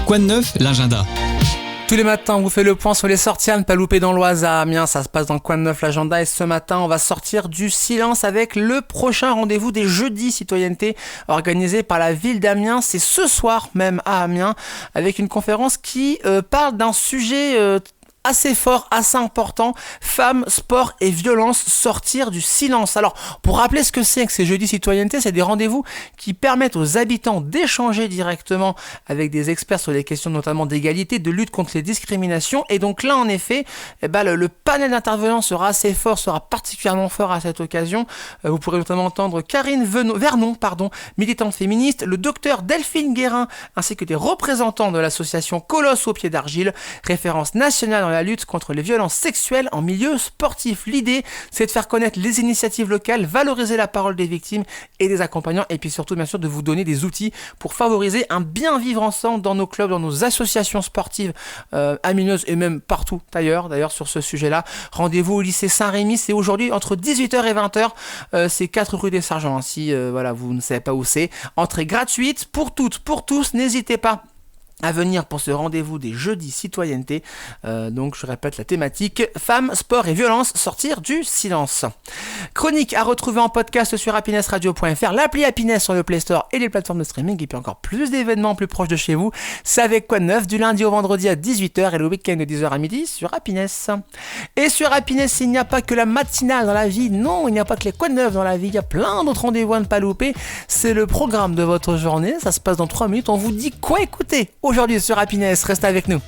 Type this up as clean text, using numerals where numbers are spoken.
Quoi de neuf, l'agenda? Tous les matins, on vous fait le point sur les sorties à ne pas louper dans l'Oise à Amiens. Ça se passe dans Quoi de neuf l'agenda et ce matin, on va sortir du silence avec le prochain rendez-vous des jeudis citoyenneté organisé par la ville d'Amiens. C'est ce soir même à Amiens avec une conférence qui parle d'un sujet assez fort, assez important, femmes, sport et violence, sortir du silence. Alors, pour rappeler ce que c'est que ces jeudis citoyenneté, c'est des rendez-vous qui permettent aux habitants d'échanger directement avec des experts sur les questions notamment d'égalité, de lutte contre les discriminations. Et donc là, en effet, le panel d'intervenants sera assez fort, sera particulièrement fort à cette occasion. Vous pourrez notamment entendre Karine Vernon, militante féministe, le docteur Delphine Guérin, ainsi que des représentants de l'association Colosse au pied d'argile, référence nationale dans la lutte contre les violences sexuelles en milieu sportif. L'idée, c'est de faire connaître les initiatives locales, valoriser la parole des victimes et des accompagnants, et puis surtout, bien sûr, de vous donner des outils pour favoriser un bien vivre ensemble dans nos clubs, dans nos associations sportives amiéneuses et même partout ailleurs. D'ailleurs, sur ce sujet-là, rendez-vous au lycée Saint-Rémy, c'est aujourd'hui entre 18h et 20h, c'est 4 rue des Sergents. Si vous ne savez pas où c'est, entrée gratuite pour toutes, pour tous, n'hésitez pas à venir pour ce rendez-vous des jeudis citoyenneté. Donc je répète la thématique, femmes, sport et violence, sortir du silence. Chronique à retrouver en podcast sur happinessradio.fr, l'appli Happiness sur le Play Store et les plateformes de streaming, et puis encore plus d'événements plus proches de chez vous. C'est avec Quoi de neuf du lundi au vendredi à 18h et le week-end de 10h à midi sur Happiness. Et sur Happiness, il n'y a pas que la matinale dans la vie, non, il n'y a pas que les Quoi de neuf dans la vie, il y a plein d'autres rendez-vous à ne pas louper. C'est le programme de votre journée, ça se passe dans 3 minutes, on vous dit quoi écouter aujourd'hui sur Happiness, restez avec nous.